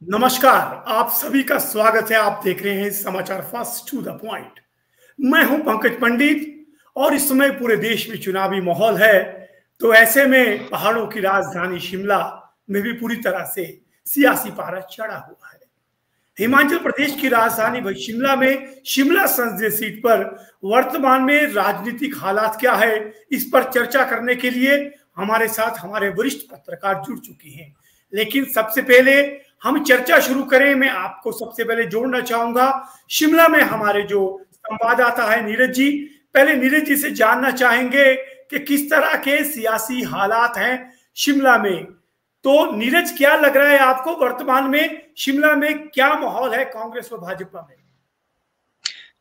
नमस्कार, आप सभी का स्वागत है। आप देख रहे हैं समाचार फास्ट टू द पॉइंट। मैं हूं पंकज पंडित और इस समय पूरे देश में चुनावी माहौल है। तो ऐसे में पहाड़ों की राजधानी शिमला में भी पूरी तरह से सियासी पारा चढ़ा हुआ है। हिमाचल प्रदेश की राजधानी भाई शिमला में शिमला संसदीय सीट पर वर्तमान में राजनीतिक हालात क्या है, इस पर चर्चा करने के लिए हमारे साथ हमारे वरिष्ठ पत्रकार जुड़ चुके हैं। लेकिन सबसे पहले हम चर्चा शुरू करें, मैं आपको सबसे पहले जोड़ना चाहूंगा शिमला में हमारे जो संवाददाता है नीरज जी। पहले नीरज जी से जानना चाहेंगे कि किस तरह के सियासी हालात हैं शिमला में। तो नीरज, क्या लग रहा है आपको वर्तमान में शिमला में क्या माहौल है कांग्रेस और भाजपा में?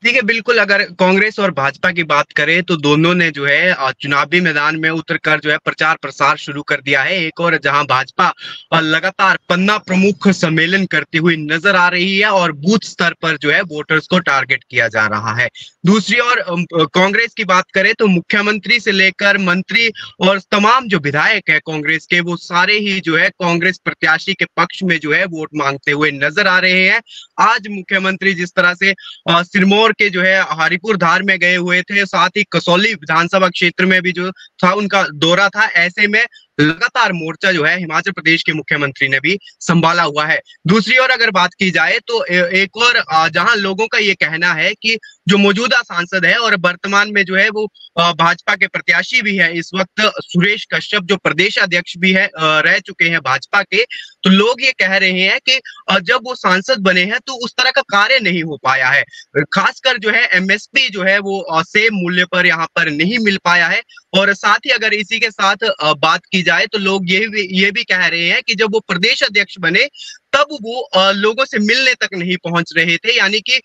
देखिए, बिल्कुल अगर कांग्रेस और भाजपा की बात करें तो दोनों ने जो है चुनावी मैदान में उतरकर जो है प्रचार प्रसार शुरू कर दिया है। एक और जहां भाजपा लगातार पन्ना प्रमुख सम्मेलन करती हुई नजर आ रही है और बूथ स्तर पर जो है वोटर्स को टारगेट किया जा रहा है। दूसरी ओर कांग्रेस की बात करें तो मुख्यमंत्री से लेकर मंत्री और तमाम जो विधायक है कांग्रेस के, वो सारे ही जो है कांग्रेस प्रत्याशी के पक्ष में जो है वोट मांगते हुए नजर आ रहे हैं। आज मुख्यमंत्री जिस तरह से सिरमौर के जो है हरिपुर धार में गए हुए थे, साथ ही कसौली विधानसभा क्षेत्र में भी जो था उनका दौरा था। ऐसे में लगातार मोर्चा जो है हिमाचल प्रदेश के मुख्यमंत्री ने भी संभाला हुआ है। दूसरी ओर अगर बात की जाए तो एक और जहां लोगों का ये कहना है कि जो मौजूदा सांसद है और वर्तमान में जो है वो भाजपा के प्रत्याशी भी है इस वक्त, सुरेश कश्यप जो प्रदेश अध्यक्ष भी है रह चुके हैं भाजपा के, तो लोग ये कह रहे हैं कि जब वो सांसद बने हैं तो उस तरह का कार्य नहीं हो पाया है। खासकर जो है एमएसपी जो है वो सेम मूल्य पर यहाँ पर नहीं मिल पाया है। और साथ ही अगर इसी के साथ बात की जाए तो लोग ये भी कह रहे हैं कि जब वो प्रदेश अध्यक्ष बने तब वो लोगों से मिलने तक नहीं पहुंच रहे थे, यानी कि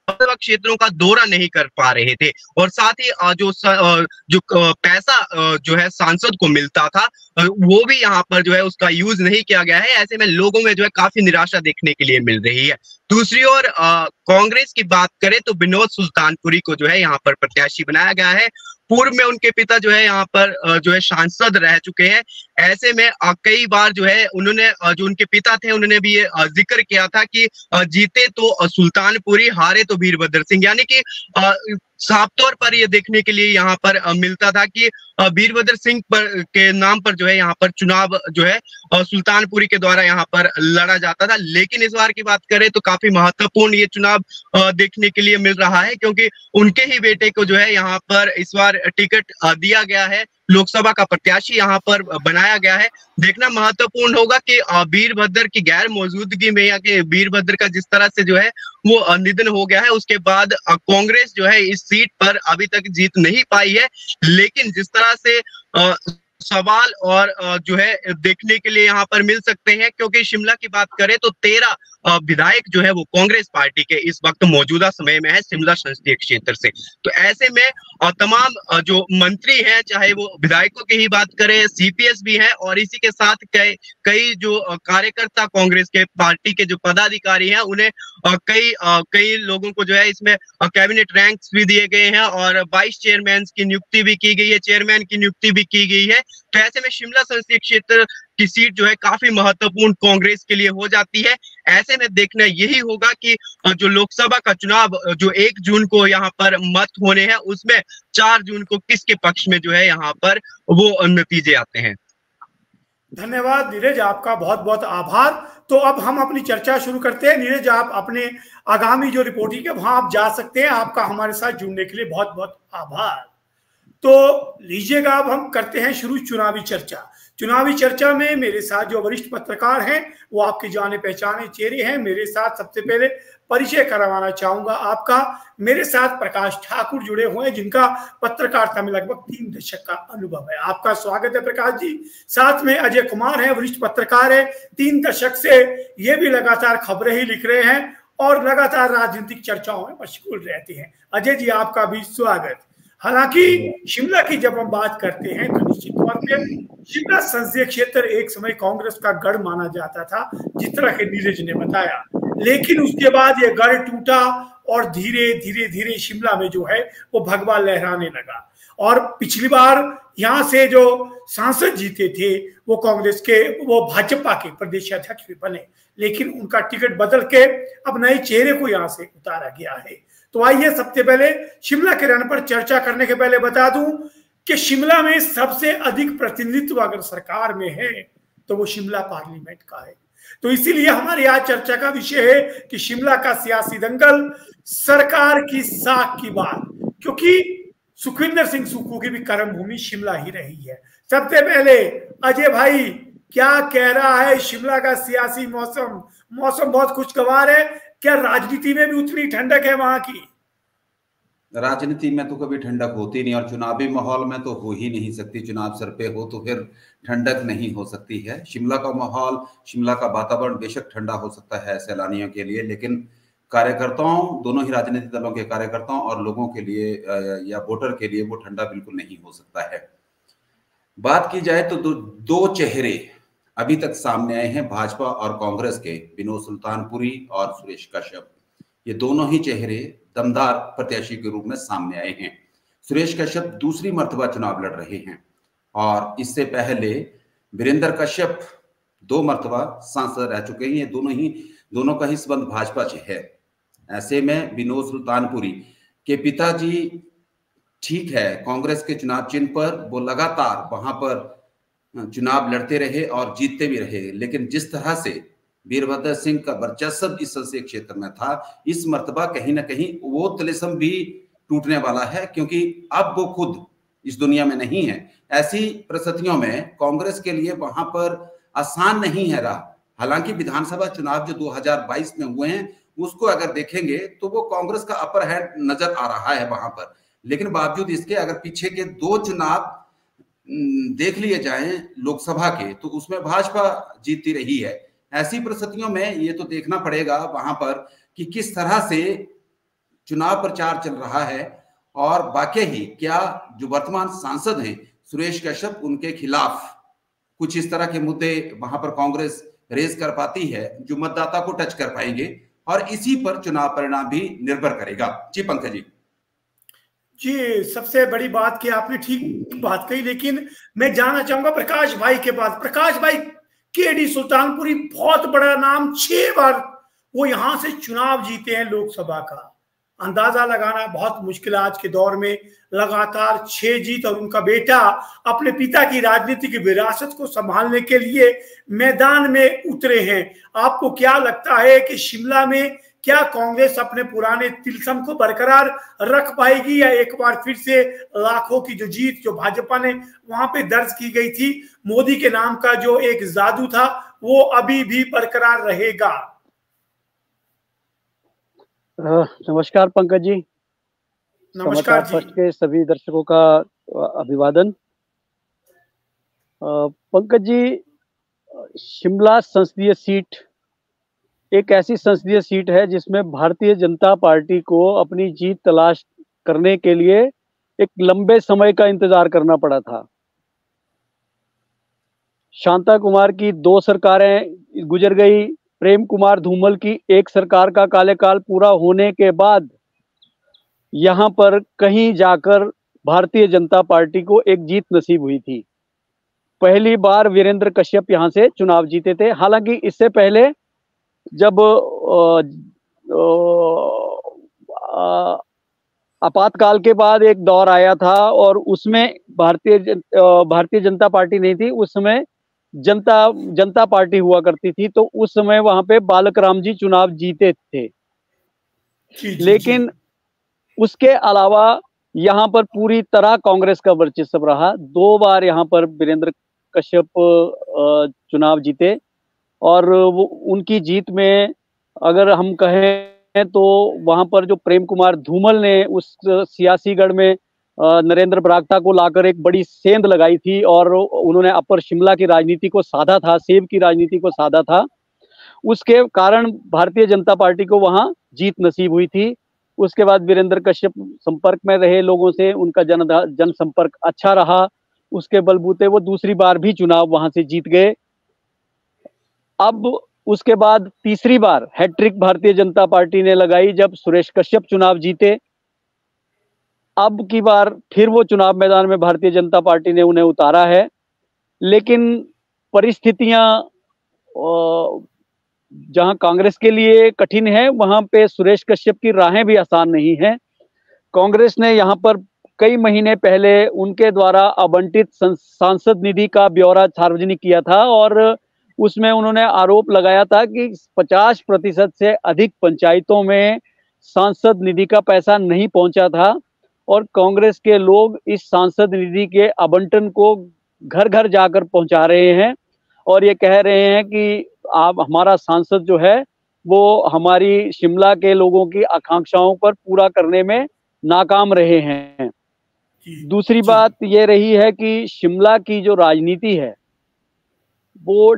क्षेत्रों का दौरा नहीं कर पा रहे थे। और साथ ही जो पैसा जो है सांसद को मिलता था वो भी यहाँ पर जो है उसका यूज नहीं किया गया है। ऐसे में लोगों में जो है काफी निराशा देखने के लिए मिल रही है। दूसरी ओर कांग्रेस की बात करें तो विनोद सुल्तानपुरी को जो है यहाँ पर प्रत्याशी बनाया गया है। पूर्व में उनके पिता जो है यहाँ पर जो है सांसद रह चुके हैं। ऐसे में कई बार जो है उन्होंने जो उनके पिता थे उन्होंने भी ये जिक्र किया था कि जीते तो सुल्तानपुरी, हारे तो वीरभद्र सिंह, यानी कि साफ तौर पर ये देखने के लिए यहाँ पर मिलता था कि वीरभद्र सिंह के नाम पर जो है यहाँ पर चुनाव जो है सुल्तानपुरी के द्वारा यहाँ पर लड़ा जाता था। लेकिन इस बार की बात करें तो काफी महत्वपूर्ण ये चुनाव देखने के लिए मिल रहा है, क्योंकि उनके ही बेटे को जो है यहाँ पर इस बार टिकट दिया गया है, लोकसभा का प्रत्याशी यहाँ पर बनाया गया है। देखना महत्वपूर्ण होगा कि वीरभद्र की गैर मौजूदगी में या कि वीरभद्र का जिस तरह से जो है वो निधन हो गया है उसके बाद कांग्रेस जो है इस सीट पर अभी तक जीत नहीं पाई है। लेकिन जिस तरह से सवाल और जो है देखने के लिए यहाँ पर मिल सकते हैं, क्योंकि शिमला की बात करें तो 13 विधायक जो है वो कांग्रेस पार्टी के इस वक्त मौजूदा समय में है शिमला संसदीय क्षेत्र से। तो ऐसे में तमाम जो मंत्री हैं, चाहे वो विधायकों की ही बात करें, सीपीएस भी है और इसी के साथ कई जो कार्यकर्ता कांग्रेस के पार्टी के जो पदाधिकारी हैं उन्हें कई लोगों को जो है इसमें कैबिनेट रैंक्स भी दिए गए हैं और 22 चेयरमैन की नियुक्ति भी की गई है, चेयरमैन की नियुक्ति भी की गई है। तो ऐसे में शिमला संसदीय क्षेत्र की सीट जो है काफी महत्वपूर्ण कांग्रेस के लिए हो जाती है। ऐसे में देखना यही होगा कि जो लोकसभा का चुनाव जो 1 जून को यहाँ पर मत होने हैं उसमें 4 जून को किसके पक्ष में जो है यहाँ पर वो नतीजे आते हैं। धन्यवाद नीरज, आपका बहुत बहुत आभार। तो अब हम अपनी चर्चा शुरू करते हैं। नीरज, आप अपने आगामी जो रिपोर्टिंग है वहां आप जा सकते हैं। आपका हमारे साथ जुड़ने के लिए बहुत बहुत आभार। तो लीजिएगा, अब हम करते हैं शुरू चुनावी चर्चा। चुनावी चर्चा में मेरे साथ जो वरिष्ठ पत्रकार हैं वो आपके जाने पहचाने चेहरे हैं। मेरे साथ सबसे पहले परिचय करवाना चाहूंगा आपका। मेरे साथ प्रकाश ठाकुर जुड़े हुए हैं जिनका पत्रकारिता में लगभग 3 दशक का अनुभव है। आपका स्वागत है प्रकाश जी। साथ में अजय कुमार है, वरिष्ठ पत्रकार है, 3 दशक से ये भी लगातार खबरें ही लिख रहे हैं और लगातार राजनीतिक चर्चाओं में मशगूल रहते हैं। अजय जी, आपका भी स्वागत। हालांकि शिमला की जब हम बात करते हैं तो निश्चित तौर पर शिमला संसदीय क्षेत्र एक समय कांग्रेस का गढ़ माना जाता था, जिस तरह के नीरज ने बताया। लेकिन उसके बाद ये गढ़ टूटा और धीरे धीरे धीरे शिमला में जो है वो भगवा लहराने लगा। और पिछली बार यहाँ से जो सांसद जीते थे वो कांग्रेस के, वो भाजपा के प्रदेश अध्यक्ष भी बने, लेकिन उनका टिकट बदल के अब नए चेहरे को यहाँ से उतारा गया है। तो आइए सबसे पहले शिमला के रण पर चर्चा करने के पहले बता दूं कि शिमला में सबसे अधिक प्रतिनिधित्व अगर सरकार में है तो वो शिमला पार्लियामेंट का है। तो इसीलिए हमारे आज चर्चा का विषय है कि शिमला का सियासी दंगल, सरकार की साख की बात, क्योंकि सुखविंदर सिंह सुक्खू की भी कर्मभूमि शिमला ही रही है। सबसे पहले अजय भाई क्या कह रहा है शिमला का सियासी मौसम? मौसम बहुत खुशगवार है, क्या राजनीति में भी उतनी ठंडक है वहां की? राजनीति में तो कभी ठंडक होती नहीं और चुनावी माहौल में तो हो ही नहीं सकती। चुनाव सर पे हो तो फिर ठंडक नहीं हो सकती है। शिमला का माहौल, शिमला का वातावरण बेशक ठंडा हो सकता है सैलानियों के लिए, लेकिन कार्यकर्ताओं, दोनों ही राजनीतिक दलों के कार्यकर्ताओं और लोगों के लिए या वोटर के लिए वो ठंडा बिल्कुल नहीं हो सकता है। बात की जाए तो दो चेहरे अभी तक सामने आए हैं भाजपा और कांग्रेस के, विनोद सुल्तानपुरी और सुरेश कश्यप। ये दोनों ही चेहरे दमदार प्रत्याशी के रूप में सामने आए हैं। सुरेश कश्यप दूसरी मर्तबा चुनाव लड़ रहे हैं और इससे पहले वीरेंद्र कश्यप 2 मर्तबा सांसद रह चुके हैं। ये दोनों का ही संबंध भाजपा से है। ऐसे में विनोद सुल्तानपुरी के पिताजी ठीक है कांग्रेस के चुनाव चिन्ह पर वो लगातार वहां पर चुनाव लड़ते रहे और जीतते भी रहे, लेकिन जिस तरह से वीरभद्र सिंह का वर्चस्व इस संसदीय क्षेत्र में था, इस मर्तबा कहीं ना कहीं वो तिलिस्म भी टूटने वाला है, क्योंकि अब वो खुद इस दुनिया में नहीं है। ऐसी परिस्थितियों में कांग्रेस के लिए वहां पर आसान नहीं है रहा। हालांकि विधानसभा चुनाव जो 2022 में हुए हैं उसको अगर देखेंगे तो वो कांग्रेस का अपर हैंड नजर आ रहा है वहां पर, लेकिन बावजूद इसके अगर पीछे के 2 चुनाव देख लिए जाएं लोकसभा के तो उसमें भाजपा जीतती रही है। ऐसी परिस्थितियों में ये तो देखना पड़ेगा वहां पर कि किस तरह से चुनाव प्रचार चल रहा है और वाकई ही क्या जो वर्तमान सांसद हैं सुरेश कश्यप, उनके खिलाफ कुछ इस तरह के मुद्दे वहां पर कांग्रेस रेज कर पाती है जो मतदाता को टच कर पाएंगे, और इसी पर चुनाव परिणाम भी निर्भर करेगा। जी पंकज जी, सबसे बड़ी बात कि आपने ठीक बात कही, लेकिन मैं जानना चाहूंगा प्रकाश भाई के पास। प्रकाश भाई, केडी सुल्तानपुरी बहुत बड़ा नाम, 6 बार वो यहां से चुनाव जीते हैं लोकसभा का। अंदाजा लगाना बहुत मुश्किल है आज के दौर में। लगातार 6 जीत और उनका बेटा अपने पिता की राजनीति की विरासत को संभालने के लिए मैदान में उतरे हैं। आपको क्या लगता है कि शिमला में क्या कांग्रेस अपने पुराने तिलस्म को बरकरार रख पाएगी, या एक बार फिर से लाखों की जो जीत जो भाजपा ने वहां पे दर्ज की गई थी, मोदी के नाम का जो एक जादू था, वो अभी भी बरकरार रहेगा? नमस्कार पंकज जी। नमस्कार जी। फर्स्ट के सभी दर्शकों का अभिवादन। पंकज जी, शिमला संसदीय सीट एक ऐसी संसदीय सीट है जिसमें भारतीय जनता पार्टी को अपनी जीत तलाश करने के लिए एक लंबे समय का इंतजार करना पड़ा था। शांता कुमार की 2 सरकारें गुजर गई, प्रेम कुमार धूमल की एक सरकार का कार्यकाल पूरा होने के बाद यहां पर कहीं जाकर भारतीय जनता पार्टी को एक जीत नसीब हुई थी। पहली बार वीरेंद्र कश्यप यहां से चुनाव जीते थे। हालांकि इससे पहले जब आपातकाल के बाद एक दौर आया था और उसमें भारतीय जनता पार्टी नहीं थी, उस समय जनता पार्टी हुआ करती थी, तो उस समय वहां पे बालक राम जी चुनाव जीते थे। लेकिन उसके अलावा यहाँ पर पूरी तरह कांग्रेस का वर्चस्व रहा। 2 बार यहाँ पर वीरेंद्र कश्यप चुनाव जीते और वो उनकी जीत में अगर हम कहें तो वहां पर जो प्रेम कुमार धूमल ने उस सियासी गढ़ में नरेंद्र बरागटा को लाकर एक बड़ी सेंध लगाई थी और उन्होंने अपर शिमला की राजनीति को साधा था, सेब की राजनीति को साधा था। उसके कारण भारतीय जनता पार्टी को वहां जीत नसीब हुई थी। उसके बाद वीरेंद्र कश्यप संपर्क में रहे लोगों से, उनका जन संपर्क अच्छा रहा, उसके बलबूते वो दूसरी बार भी चुनाव वहां से जीत गए। अब उसके बाद तीसरी बार हैट्रिक भारतीय जनता पार्टी ने लगाई जब सुरेश कश्यप चुनाव जीते। अब की बार फिर वो चुनाव मैदान में भारतीय जनता पार्टी ने उन्हें उतारा है, लेकिन परिस्थितियां जहां कांग्रेस के लिए कठिन है, वहां पे सुरेश कश्यप की राहें भी आसान नहीं है। कांग्रेस ने यहां पर कई महीने पहले उनके द्वारा आवंटित सांसद निधि का ब्यौरा सार्वजनिक किया था और उसमें उन्होंने आरोप लगाया था कि 50% से अधिक पंचायतों में सांसद निधि का पैसा नहीं पहुंचा था और कांग्रेस के लोग इस सांसद निधि के आवंटन को घर घर जाकर पहुंचा रहे हैं और ये कह रहे हैं कि आप हमारा सांसद जो है वो हमारी शिमला के लोगों की आकांक्षाओं पर पूरा करने में नाकाम रहे हैं। दूसरी बात ये रही है कि शिमला की जो राजनीति है वो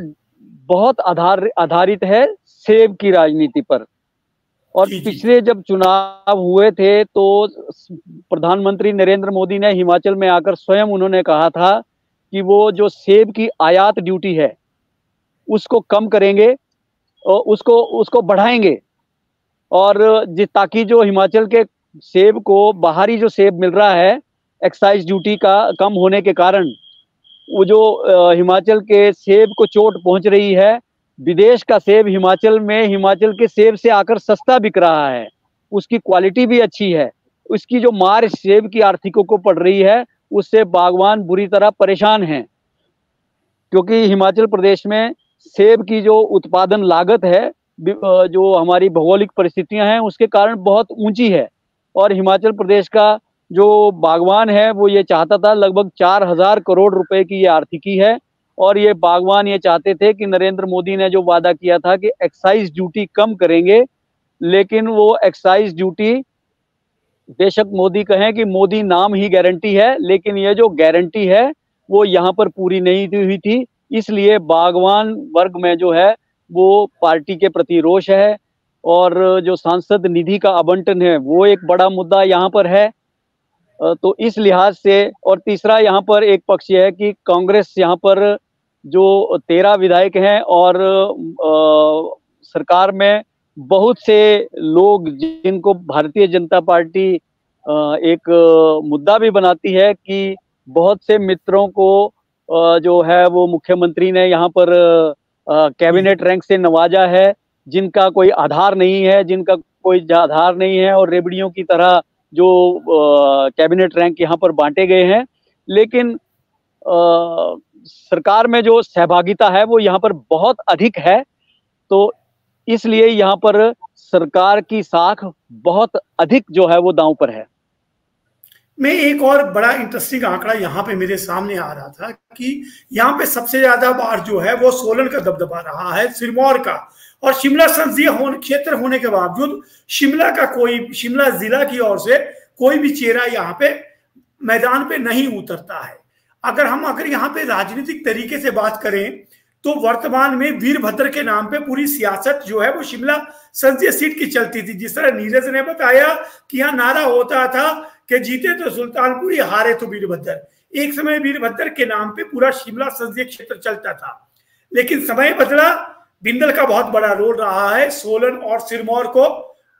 बहुत आधारित है सेब की राजनीति पर। और पिछले जब चुनाव हुए थे तो प्रधानमंत्री नरेंद्र मोदी ने हिमाचल में आकर स्वयं उन्होंने कहा था कि वो जो सेब की आयात ड्यूटी है उसको कम करेंगे और उसको बढ़ाएंगे और ताकि जो हिमाचल के सेब को बाहरी जो सेब मिल रहा है एक्साइज ड्यूटी का कम होने के कारण वो जो हिमाचल के सेब को चोट पहुंच रही है, विदेश का सेब हिमाचल में हिमाचल के सेब से आकर सस्ता बिक रहा है, उसकी क्वालिटी भी अच्छी है, उसकी जो मार सेब की आर्थिकों को पड़ रही है उससे बागवान बुरी तरह परेशान हैं, क्योंकि हिमाचल प्रदेश में सेब की जो उत्पादन लागत है जो हमारी भौगोलिक परिस्थितियां हैं उसके कारण बहुत ऊंची है और हिमाचल प्रदेश का जो बागवान है वो ये चाहता था, लगभग 4000 करोड़ रुपए की ये आर्थिकी है और ये बागवान ये चाहते थे कि नरेंद्र मोदी ने जो वादा किया था कि एक्साइज ड्यूटी कम करेंगे, लेकिन वो एक्साइज ड्यूटी बेशक मोदी कहें कि मोदी नाम ही गारंटी है, लेकिन ये जो गारंटी है वो यहाँ पर पूरी नहीं हुई थी। इसलिए बागवान वर्ग में जो है वो पार्टी के प्रति रोष है और जो सांसद निधि का आवंटन है वो एक बड़ा मुद्दा यहाँ पर है। तो इस लिहाज से, और तीसरा यहाँ पर एक पक्ष यह है कि कांग्रेस यहाँ पर जो 13 विधायक हैं और सरकार में बहुत से लोग जिनको भारतीय जनता पार्टी एक मुद्दा भी बनाती है कि बहुत से मित्रों को जो है वो मुख्यमंत्री ने यहाँ पर कैबिनेट रैंक से नवाजा है, जिनका कोई आधार नहीं है और रेबड़ियों की तरह जो कैबिनेट रैंक यहाँ पर बांटे गए हैं। लेकिन सरकार में जो सहभागिता है वो यहाँ पर बहुत अधिक है, तो इसलिए यहाँ पर सरकार की साख बहुत अधिक जो है वो दांव पर है। मैं एक और बड़ा इंटरेस्टिंग आंकड़ा यहाँ पे मेरे सामने आ रहा था कि यहाँ पे सबसे ज्यादा बार जो है वो सोलन का दबदबा रहा है, सिरमौर का, और शिमला संसदीय क्षेत्र होने के बावजूद शिमला जिला की ओर से कोई भी चेहरा यहाँ पे मैदान पे नहीं उतरता है। अगर यहाँ पे राजनीतिक तरीके से बात करें तो वर्तमान में वीरभद्र के नाम पे पूरी सियासत जो है वो शिमला संसदीय सीट की चलती थी। जिस तरह नीरज ने बताया कि यहाँ नारा होता था कि जीते तो सुल्तानपुरी, हारे तो वीरभद्र। एक समय वीरभद्र के नाम पे पूरा शिमला संसदीय क्षेत्र चलता था, लेकिन समय बदला। बिंदल का बहुत बड़ा रोल रहा है सोलन और सिरमौर को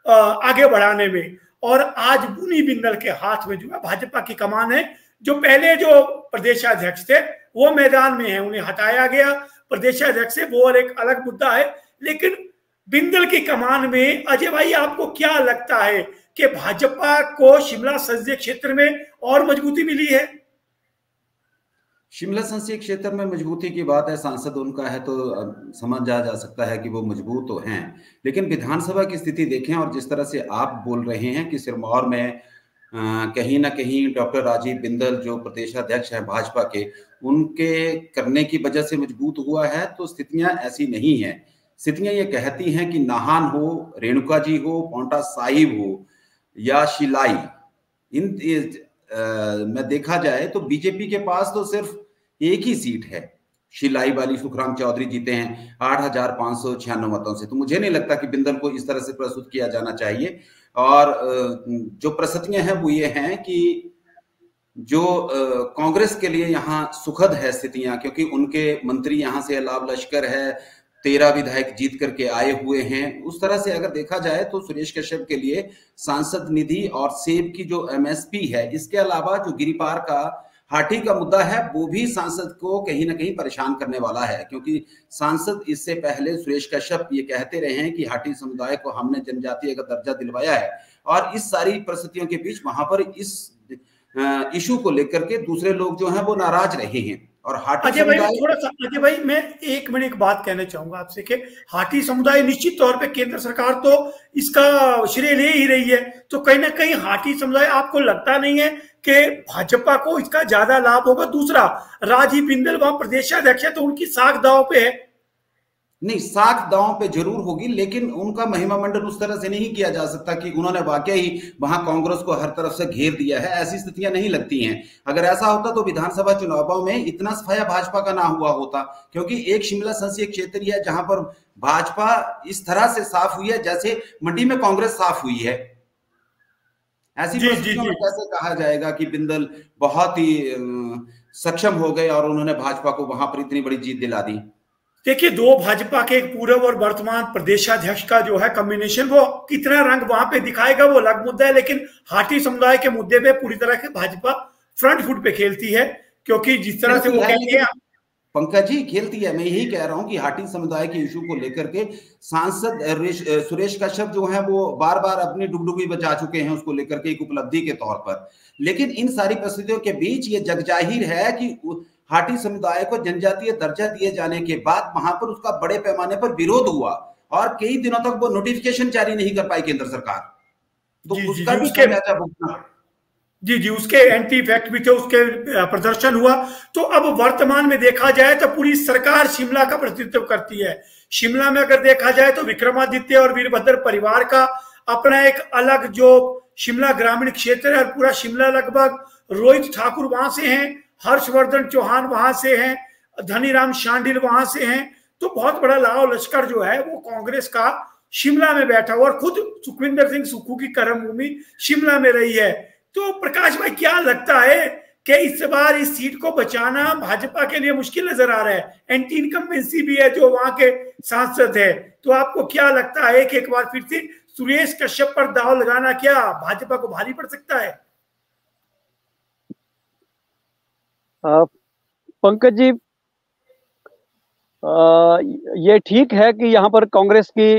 आगे बढ़ाने में, और आज मुनी बिंदल के हाथ में जो है भाजपा की कमान है। जो पहले जो प्रदेशाध्यक्ष थे वो मैदान में है, उन्हें हटाया गया प्रदेशाध्यक्ष से, वो और एक अलग मुद्दा है। लेकिन बिंदल की कमान में अजय भाई आपको क्या लगता है कि भाजपा को शिमला संसदीय क्षेत्र में और मजबूती मिली है? शिमला संसदीय क्षेत्र में मजबूती की बात है, सांसद उनका है तो समझ जा सकता है कि वो मजबूत तो हैं, लेकिन विधानसभा की स्थिति देखें और जिस तरह से आप बोल रहे हैं कि सिरमौर में कहीं ना कहीं डॉक्टर राजीव बिंदल जो प्रदेशाध्यक्ष हैं भाजपा के, उनके करने की वजह से मजबूत हुआ है, तो स्थितियां ऐसी नहीं है। स्थितियां ये कहती हैं कि नाहन हो, रेणुका जी हो, पांवटा साहिब हो या शिलाई, में देखा जाए तो बीजेपी के पास तो सिर्फ एक ही सीट है, शिलाई वाली। सुखराम चौधरी जीते हैं 8596 मतों से। तो मुझे नहीं लगता कि बिंदल को इस तरह से प्रस्तुत किया जाना चाहिए। और जो परिस्थितियां हैं वो ये हैं कि जो कांग्रेस के लिए यहाँ सुखद है स्थितियां, क्योंकि उनके मंत्री यहाँ से लाभ लश्कर है, 13 विधायक जीत करके आए हुए हैं। उस तरह से अगर देखा जाए तो सुरेश कश्यप के लिए सांसद निधि और सेब की जो एमएसपी है, इसके अलावा जो गिरिपार का हाथी का मुद्दा है, वो भी सांसद को कहीं ना कहीं परेशान करने वाला है, क्योंकि सांसद इससे पहले सुरेश कश्यप ये कहते रहे हैं कि हाथी समुदाय को हमने जनजातीय का दर्जा दिलवाया है, और इस सारी परिस्थितियों के बीच वहां पर इस इशू को लेकर के दूसरे लोग जो हैं वो नाराज रहे हैं। और हाथी अजय भाई, थोड़ा सा अजय भाई, मैं 1 मिनट एक बात कहना चाहूंगा आपसे कि हाथी समुदाय निश्चित तौर पे केंद्र सरकार तो इसका श्रेय ले ही रही है, तो कहीं ना कहीं हाथी समुदाय, आपको लगता नहीं है कि भाजपा को इसका ज्यादा लाभ होगा? दूसरा, राजीव बिंदल वहां प्रदेशाध्यक्ष है, तो उनकी साख दांव पे है। नहीं, साख दांव पे जरूर होगी, लेकिन उनका महिमा मंडन उस तरह से नहीं किया जा सकता कि उन्होंने वाकई ही वहां कांग्रेस को हर तरफ से घेर दिया है। ऐसी स्थितियां नहीं लगती हैं। अगर ऐसा होता तो विधानसभा चुनावों में इतना सफाया भाजपा का ना हुआ होता, क्योंकि एक शिमला संसदीय क्षेत्र है जहां पर भाजपा इस तरह से साफ हुई है जैसे मंडी में कांग्रेस साफ हुई है। ऐसी परिस्थितियों में कैसे कहा जाएगा कि बिंदल बहुत ही सक्षम हो गए और उन्होंने भाजपा को वहां पर इतनी बड़ी जीत दिला दी? देखिए, दो भाजपा के, एक पूर्व और वर्तमान प्रदेशाध्यक्ष का जो है कॉम्बिनेशन, वो कितना रंग वहां पे दिखाएगा वो अलग मुद्दा है, लेकिन हाथी समुदाय के मुद्दे पे पूरी तरह से भाजपा फ्रंट फुट पे खेलती है, क्योंकि जिस तरह से वो कहती है। पंकज जी, खेलती है। मैं यही कह रहा हूं कि हाथी समुदाय के इशू को लेकर के सांसद सुरेश कश्यप जो है वो बार बार अपनी डुगडुगी बचा चुके हैं उसको लेकर के, एक उपलब्धि के तौर पर। लेकिन इन सारी परिस्थितियों के बीच ये जगजाहिर है कि हाथी समुदाय को जनजातीय दर्जा दिए जाने के बाद वहां पर उसका बड़े पैमाने पर विरोध हुआ और कई दिनों तक वो नोटिफिकेशन जारी नहीं कर पाई केंद्र सरकार। तो उसका भी खामियाजा भुगतना। जी, उसके एंटी इफेक्ट भी थे, उसके प्रदर्शन हुआ। तो अब वर्तमान में देखा जाए तो पूरी सरकार शिमला का प्रतिनिधित्व करती है। शिमला में अगर देखा जाए तो विक्रमादित्य और वीरभद्र परिवार का अपना एक अलग जो शिमला ग्रामीण क्षेत्र है, और पूरा शिमला लगभग रोहित ठाकुर वहां से हैं, हर्षवर्धन चौहान वहां से हैं, धनीराम शांडिल वहां से हैं। तो बहुत बड़ा लाव लश्कर जो है वो कांग्रेस का शिमला में बैठा हुआ, और खुद सुखविंदर सिंह सुक्खू की कर्मभूमि शिमला में रही है। तो प्रकाश भाई, क्या लगता है कि इस बार इस सीट को बचाना भाजपा के लिए मुश्किल नजर आ रहा है? एंटी इनकम्बेंसी भी है जो वहां के सांसद है, तो आपको क्या लगता है कि एक बार फिर से सुरेश कश्यप पर दांव लगाना क्या भाजपा को भारी पड़ सकता है? पंकज जी, ये ठीक है कि यहाँ पर कांग्रेस की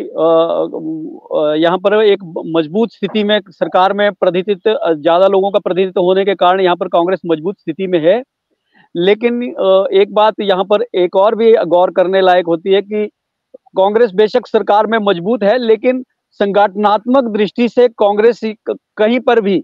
यहाँ पर एक मजबूत स्थिति में सरकार में प्रतिनिधित्व, ज्यादा लोगों का प्रतिनिधित्व होने के कारण यहाँ पर कांग्रेस मजबूत स्थिति में है। लेकिन एक बात यहाँ पर एक और भी गौर करने लायक होती है कि कांग्रेस बेशक सरकार में मजबूत है, लेकिन संगठनात्मक दृष्टि से कांग्रेस कहीं पर भी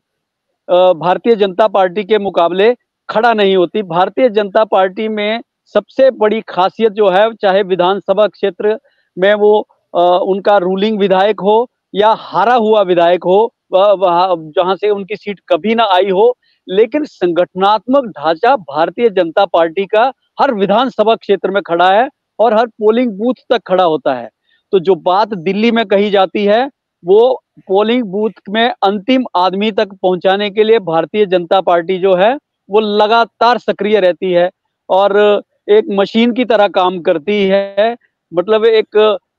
भारतीय जनता पार्टी के मुकाबले खड़ा नहीं होती। भारतीय जनता पार्टी में सबसे बड़ी खासियत जो है, चाहे विधानसभा क्षेत्र में वो उनका रूलिंग विधायक हो या हारा हुआ विधायक हो, जहां से उनकी सीट कभी ना आई हो, लेकिन संगठनात्मक ढांचा भारतीय जनता पार्टी का हर विधानसभा क्षेत्र में खड़ा है और हर पोलिंग बूथ तक खड़ा होता है। तो जो बात दिल्ली में कही जाती है वो पोलिंग बूथ में अंतिम आदमी तक पहुंचाने के लिए भारतीय जनता पार्टी जो है वो लगातार सक्रिय रहती है और एक मशीन की तरह काम करती है। मतलब एक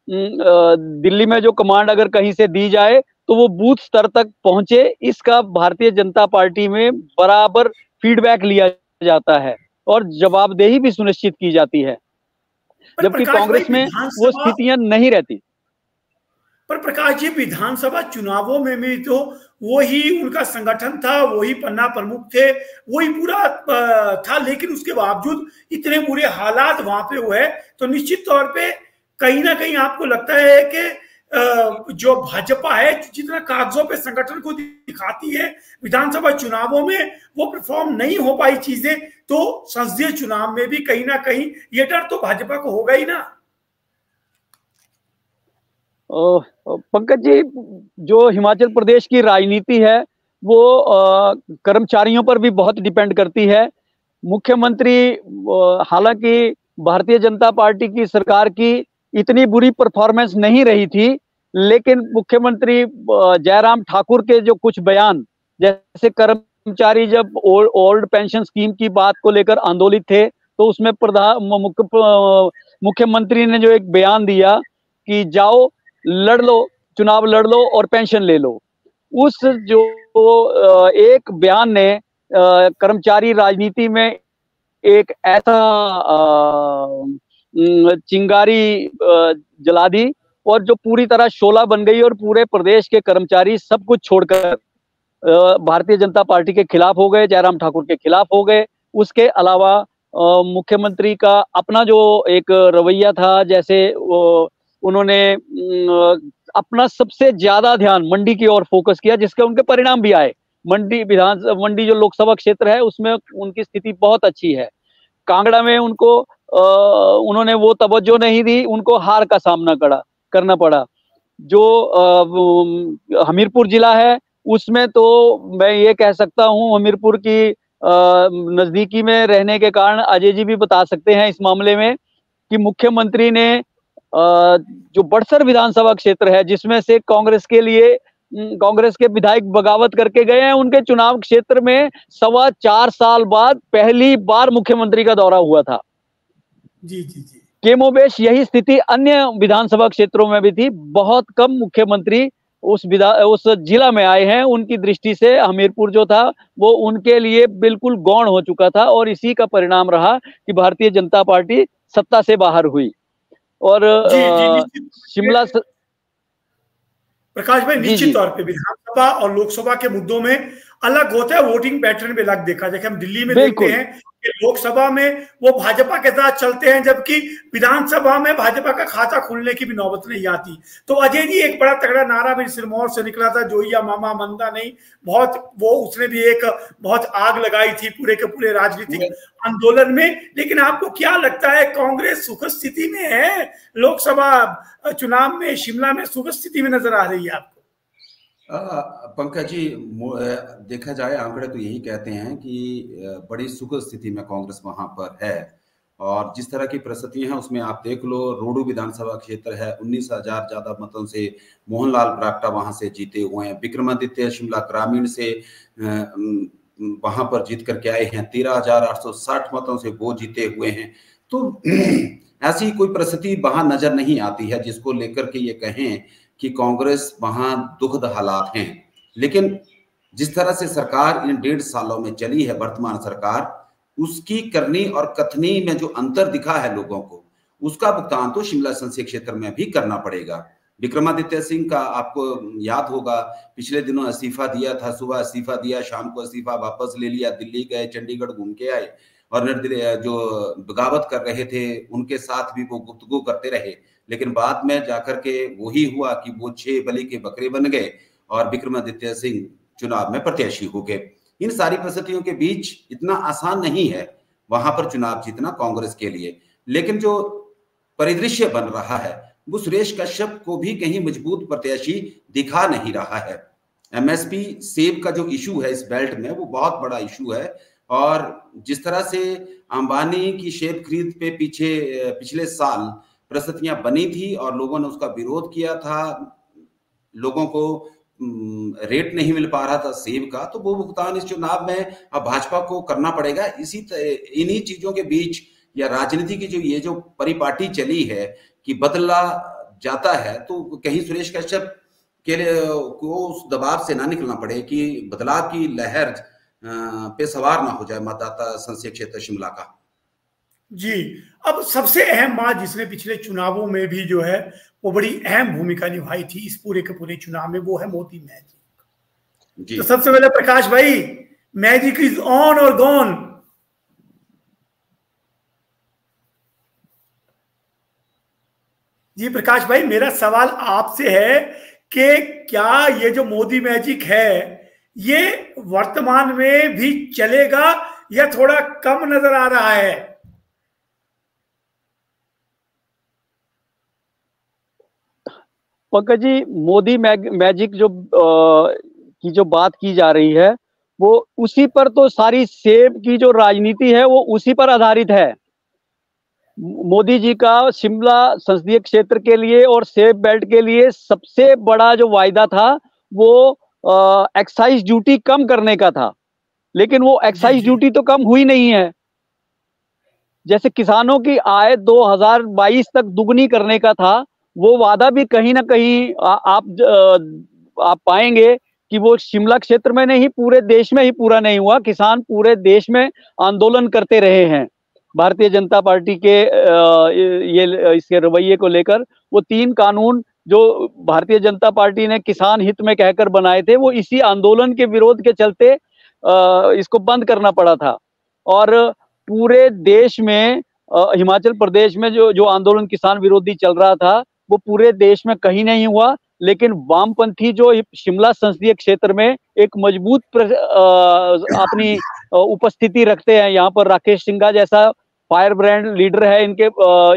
दिल्ली में जो कमांड अगर कहीं से दी जाए तो वो बूथ स्तर तक पहुंचे, इसका भारतीय जनता पार्टी में बराबर फीडबैक लिया जाता है और जवाबदेही भी सुनिश्चित की जाती है, जबकि कांग्रेस में वो स्थितियां नहीं रहती। पर प्रकाश जी, विधानसभा चुनावों में भी तो वही उनका संगठन था, वही पन्ना प्रमुख थे, वही पूरा था, लेकिन उसके बावजूद इतने बुरे हालात वहां पे हुए। तो निश्चित तौर पे कहीं ना कहीं आपको लगता है कि जो भाजपा है जितना कागजों पे संगठन को दिखाती है, विधानसभा चुनावों में वो परफॉर्म नहीं हो पाई चीजें, तो संसदीय चुनाव में भी कहीं ना कहीं ये डर तो भाजपा को होगा ही ना। पंकज जी, जो हिमाचल प्रदेश की राजनीति है वो कर्मचारियों पर भी बहुत डिपेंड करती है। मुख्यमंत्री, हालांकि भारतीय जनता पार्टी की सरकार की इतनी बुरी परफॉर्मेंस नहीं रही थी, लेकिन मुख्यमंत्री जयराम ठाकुर के जो कुछ बयान, जैसे कर्मचारी जब ओल्ड पेंशन स्कीम की बात को लेकर आंदोलित थे तो उसमें मुख्यमंत्री ने जो एक बयान दिया कि जाओ लड़ लो, चुनाव लड़ लो और पेंशन ले लो, उस जो एक बयान ने कर्मचारी राजनीति में एक ऐसा चिंगारी जला दी और जो पूरी तरह शोला बन गई और पूरे प्रदेश के कर्मचारी सब कुछ छोड़कर भारतीय जनता पार्टी के खिलाफ हो गए, जयराम ठाकुर के खिलाफ हो गए। उसके अलावा मुख्यमंत्री का अपना जो एक रवैया था, जैसे उन्होंने अपना सबसे ज्यादा ध्यान मंडी की ओर फोकस किया, जिसके उनके परिणाम भी आए। मंडी जो लोकसभा क्षेत्र है उसमें उनकी स्थिति बहुत अच्छी है। कांगड़ा में उनको उन्होंने वो तवज्जो नहीं दी, उनको हार का सामना करना पड़ा। जो हमीरपुर जिला है उसमें तो मैं ये कह सकता हूँ, हमीरपुर की नजदीकी में रहने के कारण अजय जी भी बता सकते हैं इस मामले में कि मुख्यमंत्री ने जो बड़सर विधानसभा क्षेत्र है, जिसमें से कांग्रेस के विधायक बगावत करके गए हैं, उनके चुनाव क्षेत्र में 4.25 साल बाद पहली बार मुख्यमंत्री का दौरा हुआ था। जी जी जी। केमोबेश यही स्थिति अन्य विधानसभा क्षेत्रों में भी थी। बहुत कम मुख्यमंत्री उस जिला में आए हैं। उनकी दृष्टि से हमीरपुर जो था वो उनके लिए बिल्कुल गौण हो चुका था और इसी का परिणाम रहा कि भारतीय जनता पार्टी सत्ता से बाहर हुई। और शिमला प्रकाश भाई, निश्चित तौर पे विधानसभा और लोकसभा के मुद्दों में अलग होता है, वोटिंग पैटर्न भी अलग देखा। जैसे हम दिल्ली में देखते हैं कि लोकसभा में वो भाजपा के साथ चलते हैं, जबकि विधानसभा में भाजपा का खाता खुलने की भी नौबत नहीं आती। तो अजय जी, एक बड़ा तगड़ा नारा भी सिरमौर से निकला था, जोइया मामा मंदा नहीं, उसने भी एक बहुत आग लगाई थी पूरे के पूरे राजनीतिक आंदोलन में। लेकिन आपको क्या लगता है, कांग्रेस सुख स्थिति में है? लोकसभा चुनाव में शिमला में सुख स्थिति में नजर आ रही है आपको? पंकज जी, देखा जाए आंकड़े तो यही कहते हैं कि बड़ी सुख स्थिति में कांग्रेस वहां पर है। और जिस तरह की परिस्थितियां हैं उसमें आप देख लो, रोडू विधानसभा क्षेत्र है, 19,000 ज्यादा मतों से मोहनलाल ब्राक्टा वहां से जीते हुए हैं। विक्रमादित्य शिमला ग्रामीण से वहां पर जीत करके आए हैं, 13,860 मतों से वो जीते हुए हैं। तो ऐसी कोई परिस्थिति वहां नजर नहीं आती है जिसको लेकर के ये कहें कि कांग्रेस वहां दुखद हालात हैं। लेकिन जिस तरह से सरकार इन 1.5 सालों में चली है, वर्तमान सरकार, उसकी करनी और कथनी में जो अंतर दिखा है लोगों को, उसका भुगतान तो शिमला संसदीय क्षेत्र में भी करना पड़ेगा। विक्रमादित्य सिंह का आपको याद होगा, पिछले दिनों इस्तीफा दिया था, सुबह इस्तीफा दिया, शाम को इस्तीफा वापस ले लिया, दिल्ली गए, चंडीगढ़ घूम के आए और जो बगावत कर रहे थे उनके साथ भी वो गुफ्तगू करते रहे। लेकिन बाद में जाकर के वही हुआ कि वो 6 बलि के बकरे बन गए और विक्रमादित्य सिंह चुनाव में प्रत्याशी हो गए। इन सारी परिस्थितियों के बीच इतना आसान नहीं है वहां पर चुनाव जीतना कांग्रेस के लिए। लेकिन जो परिदृश्य बन रहा है वो सुरेश कश्यप को भी कहीं मजबूत प्रत्याशी दिखा नहीं रहा है। एमएसपी सेब का जो इशू है इस बेल्ट में, वो बहुत बड़ा इशू है। और जिस तरह से अंबानी की सेब खरीद पे पिछले साल परिस्थितियां बनी थी और लोगों ने उसका विरोध किया था, लोगों को रेट नहीं मिल पा रहा था सेब का, तो वो भुगतान इस चुनाव में अब भाजपा को करना पड़ेगा। इन्हीं चीजों के बीच या राजनीति की जो परिपाटी चली है कि बदला जाता है, तो कहीं सुरेश कश्यप के लिए को उस दबाव से ना निकलना पड़े कि बदलाव की लहर पे सवार ना हो जाए मतदाता संसदीय क्षेत्र शिमला का। जी, अब सबसे अहम बात जिसने पिछले चुनावों में भी जो है वो बड़ी अहम भूमिका निभाई थी इस पूरे के पूरे चुनाव में, वो है मोदी मैजिक। तो सबसे पहले प्रकाश भाई, मैजिक इज ऑन और गॉन? जी प्रकाश भाई, मेरा सवाल आपसे है कि क्या ये जो मोदी मैजिक है ये वर्तमान में भी चलेगा या थोड़ा कम नजर आ रहा है? पंकज जी, मोदी मैजिक की जो बात की जा रही है वो उसी पर तो सारी सेब की जो राजनीति है वो उसी पर आधारित है। मोदी जी का शिमला संसदीय क्षेत्र के लिए और सेब बेल्ट के लिए सबसे बड़ा जो वायदा था वो एक्साइज ड्यूटी कम करने का था, लेकिन वो एक्साइज ड्यूटी तो कम हुई नहीं है। जैसे किसानों की आय 2022 तक दुगनी करने का था, वो वादा भी कहीं ना कहीं आप पाएंगे कि वो शिमला क्षेत्र में नहीं, पूरे देश में ही पूरा नहीं हुआ। किसान पूरे देश में आंदोलन करते रहे हैं भारतीय जनता पार्टी के ये इसके रवैये को लेकर। वो 3 कानून जो भारतीय जनता पार्टी ने किसान हित में कहकर बनाए थे, वो इसी आंदोलन के विरोध के चलते इसको बंद करना पड़ा था। और पूरे देश में हिमाचल प्रदेश में जो आंदोलन किसान विरोधी चल रहा था, वो पूरे देश में कहीं नहीं हुआ। लेकिन वामपंथी जो शिमला संसदीय क्षेत्र में एक मजबूत अपनी उपस्थिति रखते हैं, यहाँ पर राकेश सिंघा जैसा फायर ब्रांड लीडर है इनके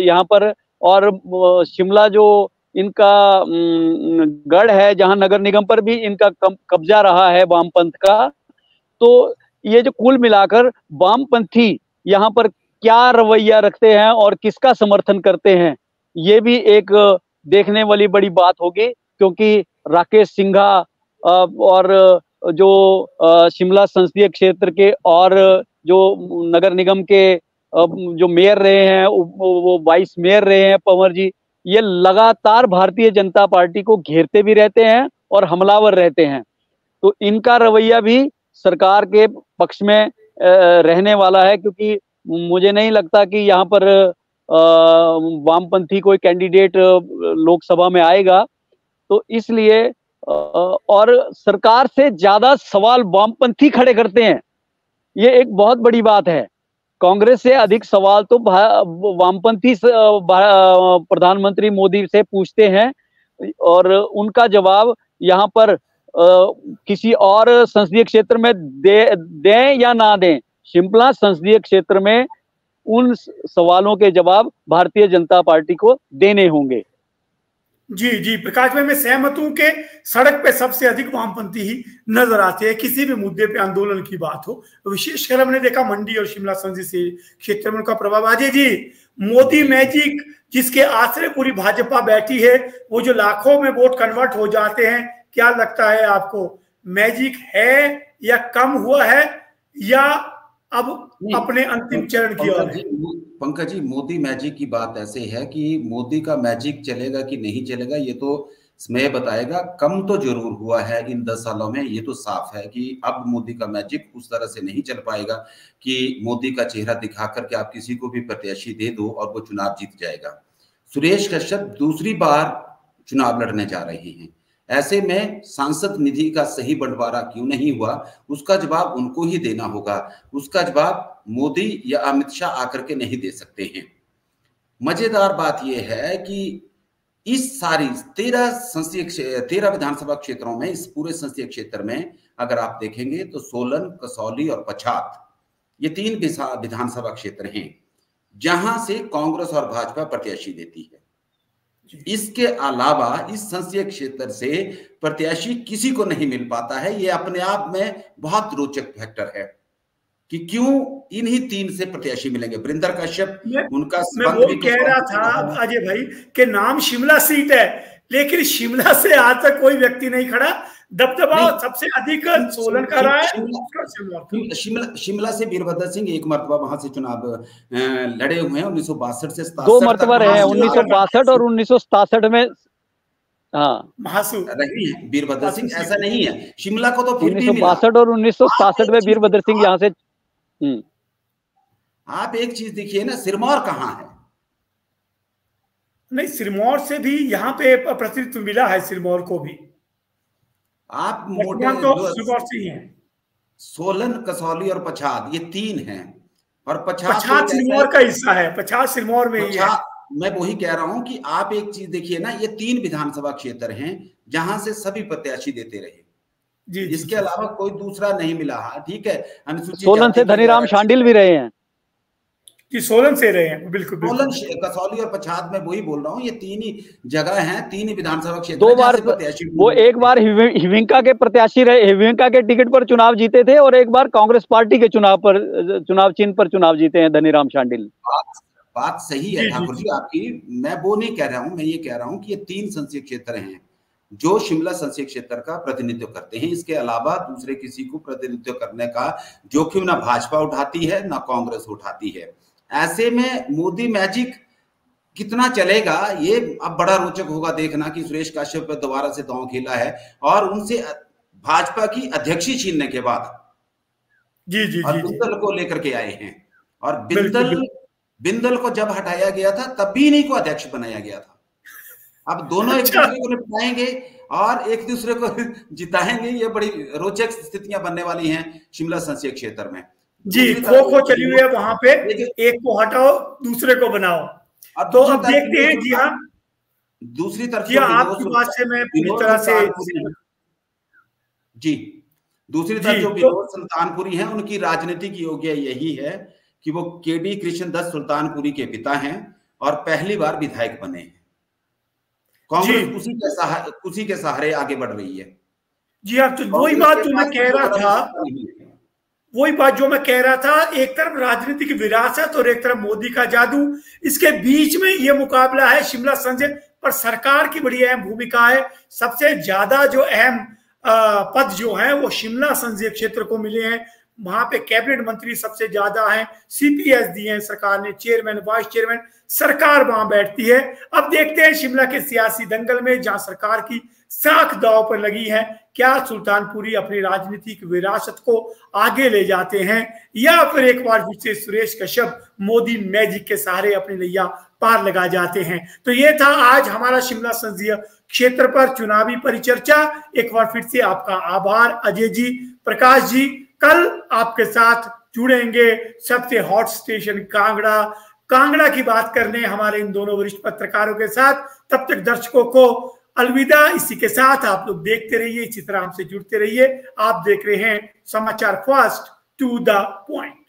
यहाँ पर, और शिमला जो इनका गढ़ है, जहां नगर निगम पर भी इनका कब्जा रहा है वामपंथ का। तो ये जो कुल मिलाकर वामपंथी यहाँ पर क्या रवैया रखते हैं और किसका समर्थन करते हैं, ये भी एक देखने वाली बड़ी बात होगी। क्योंकि राकेश सिंघा और जो शिमला संसदीय क्षेत्र के और जो नगर निगम के जो मेयर रहे हैं, वो वाइस मेयर रहे हैं पंवर जी, ये लगातार भारतीय जनता पार्टी को घेरते भी रहते हैं और हमलावर रहते हैं। तो इनका रवैया भी सरकार के पक्ष में रहने वाला है, क्योंकि मुझे नहीं लगता कि यहाँ पर वामपंथी कोई कैंडिडेट लोकसभा में आएगा। तो इसलिए और सरकार से ज्यादा सवाल वामपंथी खड़े करते हैं, ये एक बहुत बड़ी बात है। कांग्रेस से अधिक सवाल तो वामपंथी प्रधानमंत्री मोदी से पूछते हैं, और उनका जवाब यहाँ पर किसी और संसदीय क्षेत्र में दें या ना दें, शिमला संसदीय क्षेत्र में उन सवालों के जवाब भारतीय जनता पार्टी को देने होंगे। जी जी प्रकाश भाई, मैं सहमत हूं कि सड़क पे सबसे अधिक वामपंथी ही नजर आते हैं किसी भी मुद्दे पे आंदोलन की बात हो। विशेषकर हमने देखा मंडी और शिमला संसदीय क्षेत्र में उनका प्रभाव। अजय जी, मोदी मैजिक जिसके आश्रय पूरी भाजपा बैठी है, वो जो लाखों में वोट कन्वर्ट हो जाते हैं, क्या लगता है आपको, मैजिक है या कम हुआ है या अब अपने अंतिम चरण की ओर है? पंकज जी, मोदी मैजिक की बात ऐसे है कि मोदी का मैजिक चलेगा कि नहीं चलेगा ये तो समय बताएगा। कम तो जरूर हुआ है इन 10 सालों में, ये तो साफ है कि अब मोदी का मैजिक उस तरह से नहीं चल पाएगा कि मोदी का चेहरा दिखा करके आप किसी को भी प्रत्याशी दे दो और वो चुनाव जीत जाएगा। सुरेश कश्यप दूसरी बार चुनाव लड़ने जा रहे हैं, ऐसे में सांसद निधि का सही बंटवारा क्यों नहीं हुआ, उसका जवाब उनको ही देना होगा। उसका जवाब मोदी या अमित शाह आकर के नहीं दे सकते हैं। मजेदार बात यह है कि इस सारी 13 विधानसभा क्षेत्रों में, इस पूरे संसदीय क्षेत्र में अगर आप देखेंगे तो सोलन, कसौली और पच्छाद, ये 3 विधानसभा क्षेत्र हैं जहां से कांग्रेस और भाजपा प्रत्याशी देती है। इसके अलावा इस संसदीय क्षेत्र से प्रत्याशी किसी को नहीं मिल पाता है। ये अपने आप में बहुत रोचक फैक्टर है कि क्यों इन्हीं 3 से प्रत्याशी मिलेंगे। वरिंदर कश्यप, उनका मैं वो कह रहा था अजय भाई के नाम शिमला सीट है, लेकिन शिमला से आज तक कोई व्यक्ति नहीं खड़ा। दबदबा सबसे अधिक सोलन का रहा है। शिमला से वीरभद्र सिंह एक मरतबा वहां से चुनाव लड़े हुए हैं 1962 से 2 मरतबा रहे हैं, 1962 और 1967 में। हाँ, महासू रही है वीरभद्र सिंह, ऐसा नहीं है। शिमला को तो 1962 और 1967 में वीरभद्र सिंह यहाँ से। आप एक चीज देखिए ना, सिरमौर कहाँ है? नहीं, सिरमौर से भी यहाँ पे प्रतिनिधित्व मिला है, सिरमौर को भी। आप मोटे तो सिरमौर से ही हैं। सोलन, कसौली और पच्छाद, ये 3 हैं। और पच्छाद सिरमौर का हिस्सा है, पच्छाद सिरमौर में ही है। मैं वही कह रहा हूं कि आप एक चीज देखिए ना, ये 3 विधानसभा क्षेत्र हैं जहां से सभी प्रत्याशी देते रहे जी। इसके अलावा कोई दूसरा नहीं मिला। ठीक है, अनुसूचित सोलन से धनीराम शांडिल भी रहे हैं कि सोलन से रहे हैं, बिल्कुल। सोलन, कसौली और पच्छाद में वही बोल रहा हूँ, ये 3 ही जगह हैं, 3 ही विधानसभा क्षेत्र। 2 बार वो, एक बार हिविंका के प्रत्याशी रहे, हिविंका के टिकट पर चुनाव जीते थे, और एक बार कांग्रेस पार्टी के चुनाव चिन्ह पर चुनाव जीते हैं धनीराम शांडिल। बात सही है ठाकुर जी आपकी, मैं वो नहीं कह रहा हूँ। मैं ये कह रहा हूँ कि ये 3 संसदीय क्षेत्र हैं जो शिमला संसदीय क्षेत्र का प्रतिनिधित्व करते हैं। इसके अलावा दूसरे किसी को प्रतिनिधित्व करने का जोखिम ना भाजपा उठाती है ना कांग्रेस उठाती है। ऐसे में मोदी मैजिक कितना चलेगा, ये अब बड़ा रोचक होगा देखना कि सुरेश कश्यप पर दोबारा से दांव खेला है और उनसे भाजपा की अध्यक्षी छीनने के बाद जी और बिंदल को लेकर के आए हैं। और बिंदल को जब हटाया गया था तब भी इन्हीं को अध्यक्ष बनाया गया था। अब दोनों एक दूसरे को निपटाएंगे और एक दूसरे को जिताएंगे। ये बड़ी रोचक स्थितियां बनने वाली हैं शिमला संसदीय क्षेत्र में। जी, खो चली हुई है वहां पे, एक को हटाओ दूसरे को बनाओ। तो अब देखते हैं। जी हाँ, दूसरी तरफ आपकी बात से मैं पूरी तरह से जी, दूसरी तरफ जो विनोद सुल्तानपुरी हैं, उनकी राजनीतिक योग्य यही है कि वो केडी कृष्णदत्त सुल्तानपुरी के पिता हैं और पहली बार विधायक बने हैं। कांग्रेस उसी के सहारे आगे बढ़ रही है। जी हाँ, तो वही बात जो मैं कह रहा था, एक तरफ राजनीतिक विरासत और एक तरफ मोदी का जादू, इसके बीच में ये मुकाबला है शिमला संसदीय। पर सरकार की बड़ी अहम भूमिका है। सबसे ज्यादा जो अहम पद जो है वो शिमला संसदीय क्षेत्र को मिले हैं। वहां पे कैबिनेट मंत्री सबसे ज्यादा हैं, सीपीएस दिए हैं सरकार ने, चेयरमैन, वाइस चेयरमैन, सरकार वहां बैठती है। अब देखते हैं शिमला के सियासी दंगल में, जहां सरकार की साख दांव पर लगी है, क्या सुल्तानपुरी अपनी राजनीतिक विरासत को आगे ले जाते हैं या फिर एक बार फिर से सुरेश कश्यप मोदी मैजिक के सहारे अपनी नैया पार लगा जाते हैं। तो ये था आज हमारा शिमला संसदीय क्षेत्र पर चुनावी परिचर्चा। एक बार फिर से आपका आभार अजय जी, प्रकाश जी। कल आपके साथ जुड़ेंगे सबसे हॉट स्टेशन कांगड़ा की बात करने हमारे इन दोनों वरिष्ठ पत्रकारों के साथ। तब तक दर्शकों को अलविदा। इसी के साथ आप लोग देखते रहिए, इसी तरह हमसे जुड़ते रहिए। आप देख रहे हैं समाचार फास्ट टू द पॉइंट।